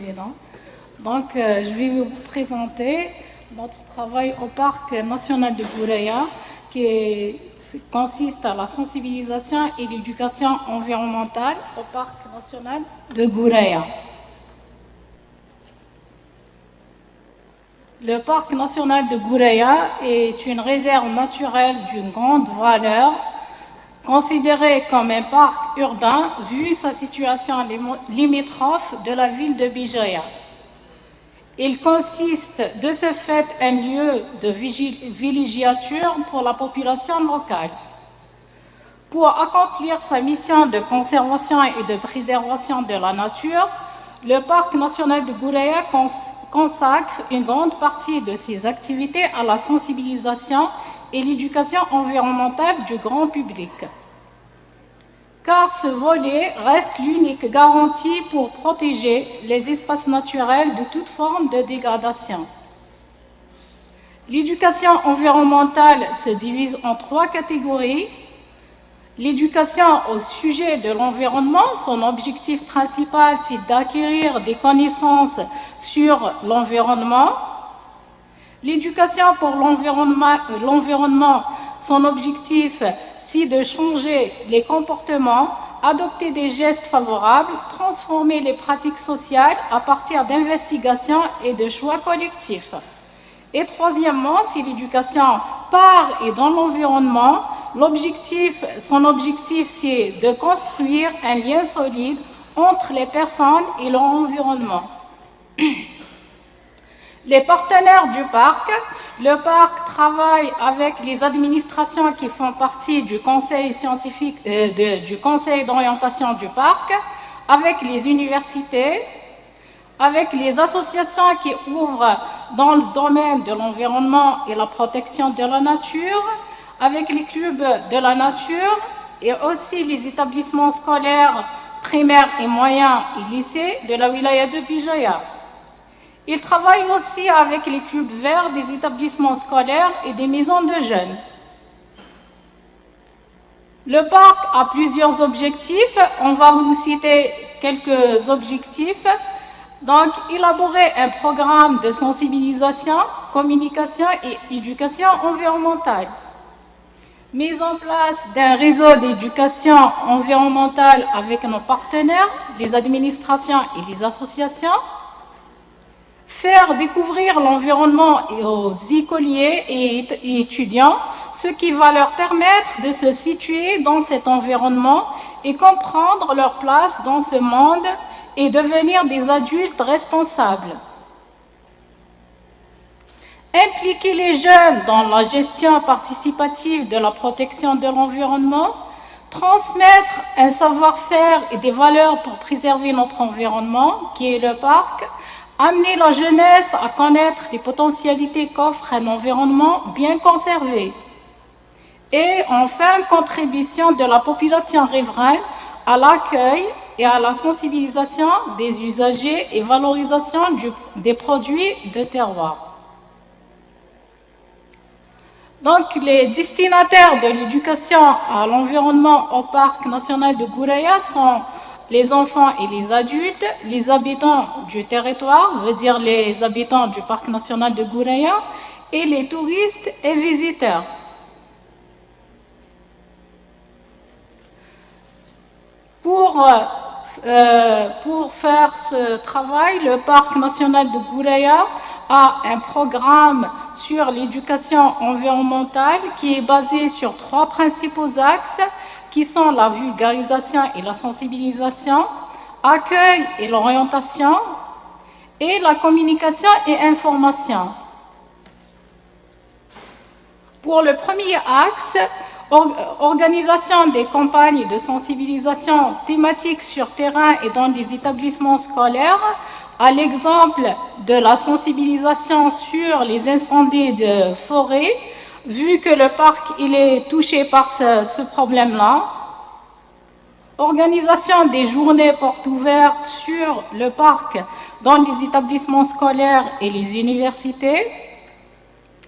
Président. Donc, je vais vous présenter notre travail au Parc national de Goureya, qui consiste à la sensibilisation et l'éducation environnementale au Parc national de Goureya. Le Parc national de Goureya est une réserve naturelle d'une grande valeur, considéré comme un parc urbain vu sa situation limitrophe de la ville de Bijaya. Il consiste de ce fait un lieu de villégiature pour la population locale. Pour accomplir sa mission de conservation et de préservation de la nature, le Parc national de Goureya consacre une grande partie de ses activités à la sensibilisation et l'éducation environnementale du grand public. Car ce volet reste l'unique garantie pour protéger les espaces naturels de toute forme de dégradation. L'éducation environnementale se divise en 3 catégories. L'éducation au sujet de l'environnement, son objectif principal, c'est d'acquérir des connaissances sur l'environnement. L'éducation pour l'environnement, son objectif, c'est de changer les comportements, adopter des gestes favorables, transformer les pratiques sociales à partir d'investigations et de choix collectifs. Et troisièmement, c'est l'éducation par et dans l'environnement. Son objectif, c'est de construire un lien solide entre les personnes et leur environnement. Les partenaires du parc, le parc travaille avec les administrations qui font partie du conseil scientifique, du conseil d'orientation du parc, avec les universités, avec les associations qui ouvrent dans le domaine de l'environnement et la protection de la nature, avec les clubs de la nature et aussi les établissements scolaires primaires et moyens et lycées de la wilaya de Bijaya. Il travaille aussi avec les clubs verts des établissements scolaires et des maisons de jeunes. Le parc a plusieurs objectifs. On va vous citer quelques objectifs. Donc, élaborer un programme de sensibilisation, communication et éducation environnementale. Mise en place d'un réseau d'éducation environnementale avec nos partenaires, les administrations et les associations. Faire découvrir l'environnement aux écoliers et étudiants, ce qui va leur permettre de se situer dans cet environnement et comprendre leur place dans ce monde et devenir des adultes responsables. Impliquer les jeunes dans la gestion participative de la protection de l'environnement, transmettre un savoir-faire et des valeurs pour préserver notre environnement, qui est le parc, amener la jeunesse à connaître les potentialités qu'offre un environnement bien conservé. Et enfin, contribution de la population riveraine à l'accueil et à la sensibilisation des usagers et valorisation des produits de terroir. Donc, les destinataires de l'éducation à l'environnement au Parc national de Goureya sont les enfants et les adultes, les habitants du territoire, veut dire les habitants du Parc national de Goureya, et les touristes et visiteurs. Pour faire ce travail, le Parc national de Goureya a un programme sur l'éducation environnementale qui est basé sur 3 principaux axes qui sont la vulgarisation et la sensibilisation, accueil et l'orientation, et la communication et information. Pour le premier axe, organisation des campagnes de sensibilisation thématiques sur terrain et dans des établissements scolaires, à l'exemple de la sensibilisation sur les incendies de forêt, vu que le parc il est touché par ce problème-là. Organisation des journées portes ouvertes sur le parc dans les établissements scolaires et les universités.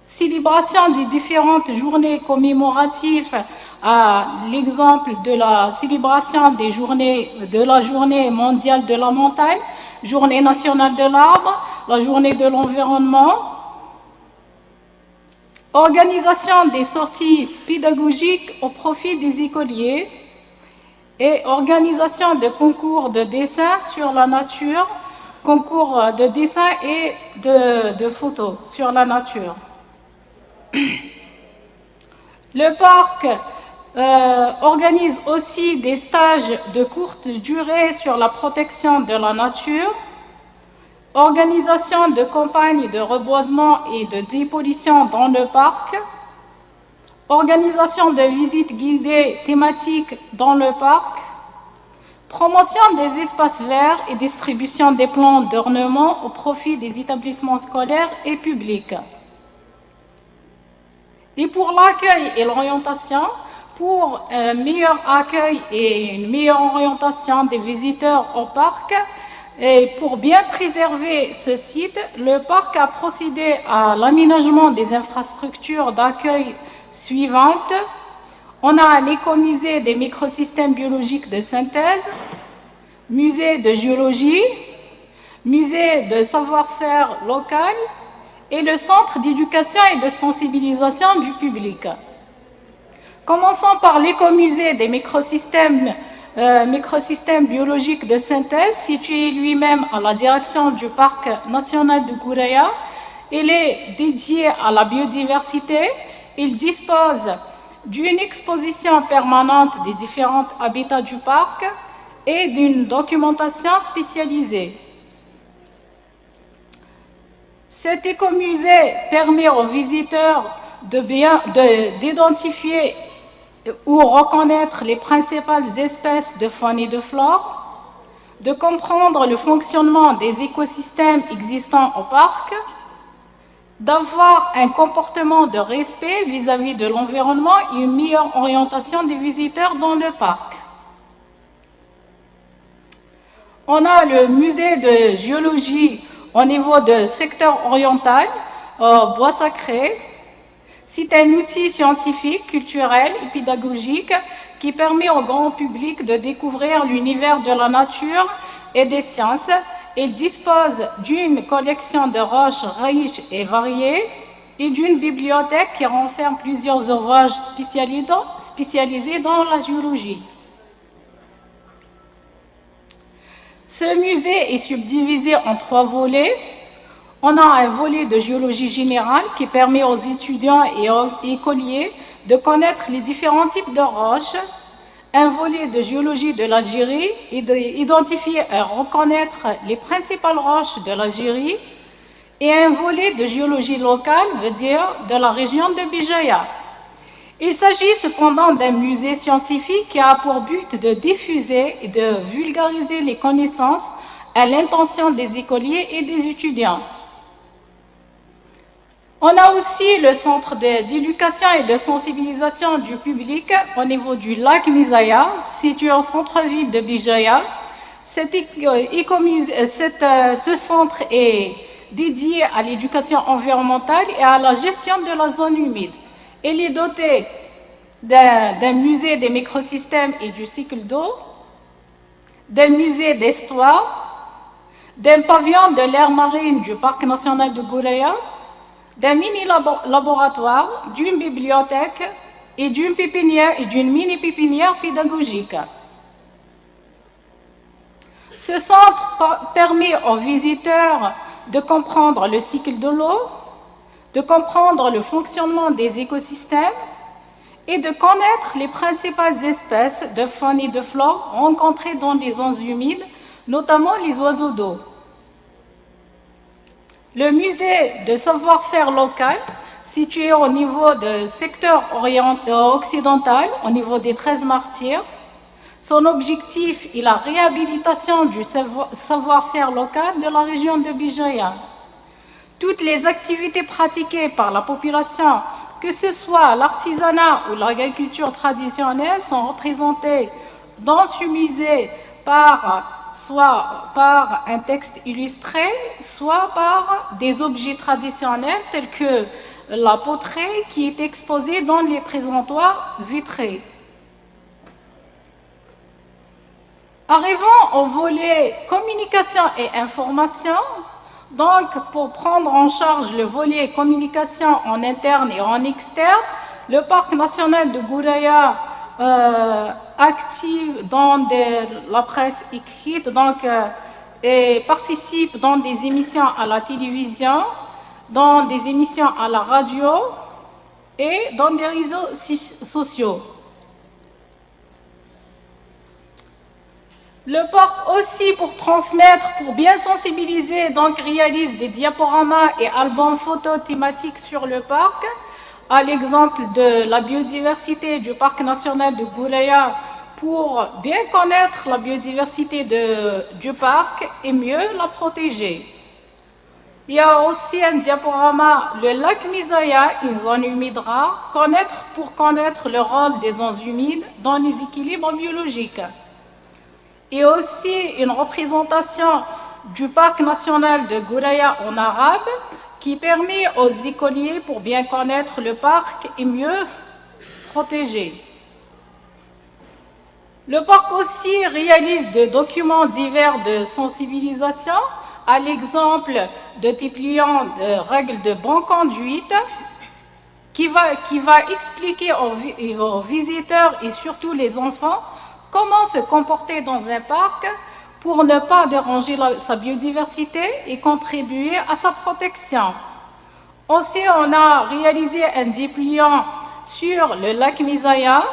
Célébration des différentes journées commémoratives, à l'exemple de la célébration de la journée mondiale de la montagne, Journée nationale de l'arbre, la journée de l'environnement, organisation des sorties pédagogiques au profit des écoliers et organisation de concours de dessin sur la nature, concours de dessin et de photos sur la nature. Le parc organise aussi des stages de courte durée sur la protection de la nature, organisation de campagnes de reboisement et de dépollution dans le parc, organisation de visites guidées thématiques dans le parc, promotion des espaces verts et distribution des plants d'ornement au profit des établissements scolaires et publics. Et pour l'accueil et l'orientation, pour un meilleur accueil et une meilleure orientation des visiteurs au parc, et pour bien préserver ce site, le parc a procédé à l'aménagement des infrastructures d'accueil suivantes. On a un écomusée des microsystèmes biologiques de synthèse, musée de géologie, musée de savoir-faire local et le centre d'éducation et de sensibilisation du public. Commençons par l'écomusée des microsystèmes biologiques de synthèse, situé lui-même à la direction du Parc national de Gouraya. Il est dédié à la biodiversité. Il dispose d'une exposition permanente des différents habitats du parc et d'une documentation spécialisée. Cet écomusée permet aux visiteurs d'identifier ou reconnaître les principales espèces de faune et de flore, de comprendre le fonctionnement des écosystèmes existants au parc, d'avoir un comportement de respect vis-à-vis de l'environnement et une meilleure orientation des visiteurs dans le parc. On a le musée de géologie au niveau du secteur oriental, Bois Sacré. C'est un outil scientifique, culturel et pédagogique qui permet au grand public de découvrir l'univers de la nature et des sciences. Il dispose d'une collection de roches riches et variées et d'une bibliothèque qui renferme plusieurs ouvrages spécialisés dans la géologie. Ce musée est subdivisé en 3 volets. On a un volet de géologie générale qui permet aux étudiants et aux écoliers de connaître les différents types de roches, un volet de géologie de l'Algérie et d'identifier et reconnaître les principales roches de l'Algérie, et un volet de géologie locale, veut dire de la région de Bijaya. Il s'agit cependant d'un musée scientifique qui a pour but de diffuser et de vulgariser les connaissances à l'intention des écoliers et des étudiants. On a aussi le centre d'éducation et de sensibilisation du public au niveau du lac Misaya, situé au centre-ville de Bijaya. Ce centre est dédié à l'éducation environnementale et à la gestion de la zone humide. Il est doté d'un musée des microsystèmes et du cycle d'eau, d'un musée d'histoire, d'un pavillon de l'aire marine du Parc national de Gouraya, d'un mini-laboratoire, d'une bibliothèque et d'une pépinière et d'une mini-pépinière pédagogique. Ce centre permet aux visiteurs de comprendre le cycle de l'eau, de comprendre le fonctionnement des écosystèmes et de connaître les principales espèces de faune et de flore rencontrées dans les zones humides, notamment les oiseaux d'eau. Le musée de savoir-faire local, situé au niveau du secteur occidental, au niveau des 13 martyrs, son objectif est la réhabilitation du savoir-faire local de la région de Bijaya. Toutes les activités pratiquées par la population, que ce soit l'artisanat ou l'agriculture traditionnelle, sont représentées dans ce musée soit par un texte illustré, soit par des objets traditionnels tels que la poterie qui est exposée dans les présentoirs vitrés. Arrivons au volet communication et information. Donc, pour prendre en charge le volet communication en interne et en externe, le Parc national de Gouraya active dans la presse écrite, et participe dans des émissions à la télévision, dans des émissions à la radio et dans des réseaux sociaux. Le parc aussi, pour transmettre, pour bien sensibiliser, donc réalise des diaporamas et albums photos thématiques sur le parc, à l'exemple de la biodiversité du parc national de Gouraya, pour bien connaître la biodiversité du parc et mieux la protéger. Il y a aussi un diaporama, le lac Misaya, une zone humide rare, pour connaître le rôle des zones humides dans les équilibres biologiques. Et aussi une représentation du parc national de Gouraya en arabe qui permet aux écoliers pour bien connaître le parc et mieux protéger. Le parc aussi réalise des documents divers de sensibilisation, à l'exemple de dépliant de règles de bonne conduite qui va expliquer aux visiteurs et surtout les enfants comment se comporter dans un parc pour ne pas déranger sa biodiversité et contribuer à sa protection. Aussi, on a réalisé un dépliant sur le lac Misaya.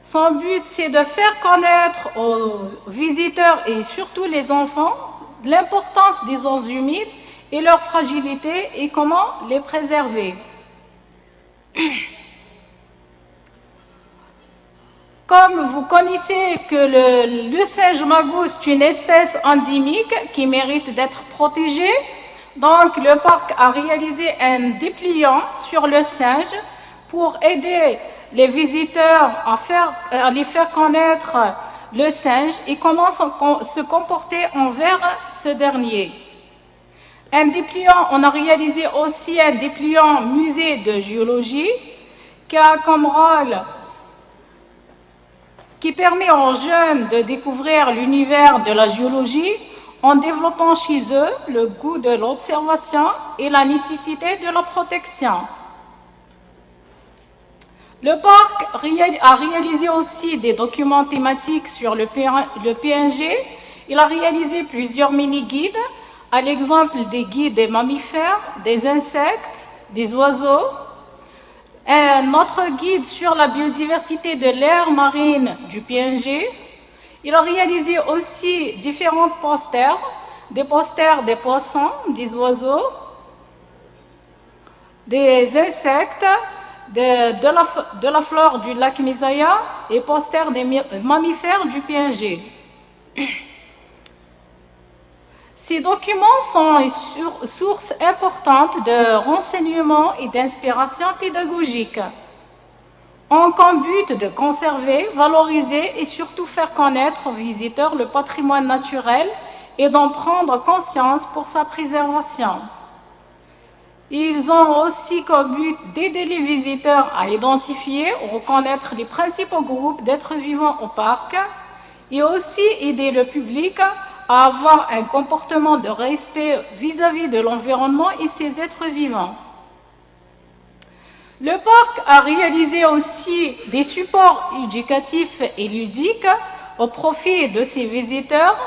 Son but, c'est de faire connaître aux visiteurs et surtout les enfants l'importance des zones humides et leur fragilité et comment les préserver. Comme vous connaissez que le singe magousse est une espèce endémique qui mérite d'être protégée, donc le parc a réalisé un dépliant sur le singe pour aider les visiteurs à les faire connaître le singe et comment se comporter envers ce dernier. On a réalisé aussi un dépliant musée de géologie qui a comme rôle, qui permet aux jeunes de découvrir l'univers de la géologie en développant chez eux le goût de l'observation et la nécessité de la protection. Le parc a réalisé aussi des documents thématiques sur le PNG. Il a réalisé plusieurs mini-guides, à l'exemple des guides des mammifères, des insectes, des oiseaux. Un autre guide sur la biodiversité de l'aire marine du PNG. Il a réalisé aussi différents posters, des posters des poissons, des oiseaux, des insectes, de la flore du lac Misaya et posters des mammifères du PNG. Ces documents sont une source importante de renseignements et d'inspiration pédagogique, ont comme but de conserver, valoriser et surtout faire connaître aux visiteurs le patrimoine naturel et d'en prendre conscience pour sa préservation. Ils ont aussi comme but d'aider les visiteurs à identifier ou reconnaître les principaux groupes d'êtres vivants au parc et aussi aider le public à avoir un comportement de respect vis-à-vis de l'environnement et ses êtres vivants. Le parc a réalisé aussi des supports éducatifs et ludiques au profit de ses visiteurs.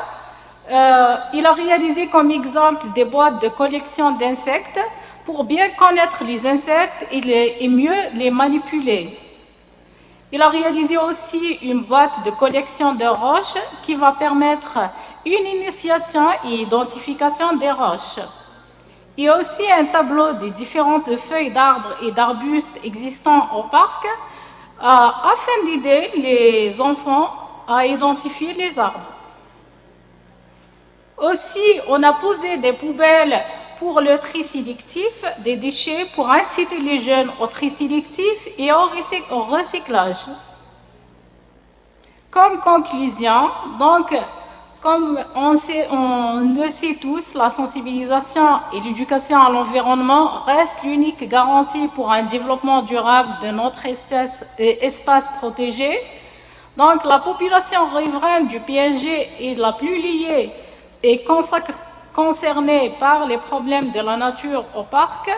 Il a réalisé comme exemple des boîtes de collection d'insectes pour bien connaître les insectes et mieux les manipuler. Il a réalisé aussi une boîte de collection de roches qui va permettre une initiation et identification des roches. Il y a aussi un tableau des différentes feuilles d'arbres et d'arbustes existants au parc afin d'aider les enfants à identifier les arbres. Aussi, on a posé des poubelles pour le tri sélectif des déchets pour inciter les jeunes au tri sélectif et au recyclage. Comme conclusion, donc, comme on le sait tous, la sensibilisation et l'éducation à l'environnement restent l'unique garantie pour un développement durable de notre espace protégé. Donc, la population riveraine du PNG est la plus liée et concernée par les problèmes de la nature au parc.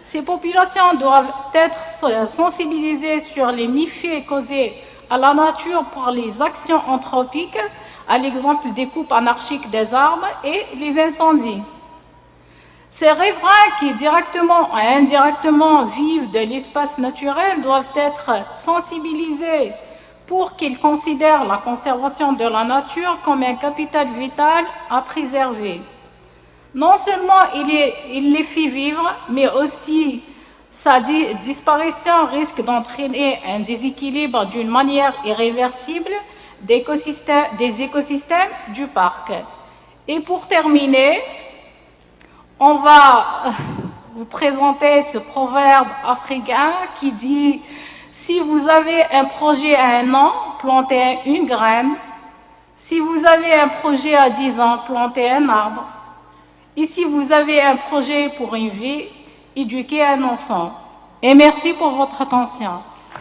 Ces populations doivent être sensibilisées sur les méfaits causés à la nature par les actions anthropiques, à l'exemple des coupes anarchiques des arbres et les incendies. Ces riverains qui directement ou indirectement vivent de l'espace naturel doivent être sensibilisés pour qu'ils considèrent la conservation de la nature comme un capital vital à préserver. Non seulement il les fait vivre, mais aussi sa disparition risque d'entraîner un déséquilibre d'une manière irréversible des écosystèmes du parc. Et pour terminer, on va vous présenter ce proverbe africain qui dit « Si vous avez un projet à 1 an, plantez une graine. Si vous avez un projet à 10 ans, plantez un arbre. Et si vous avez un projet pour une vie, éduquez un enfant. » Et merci pour votre attention.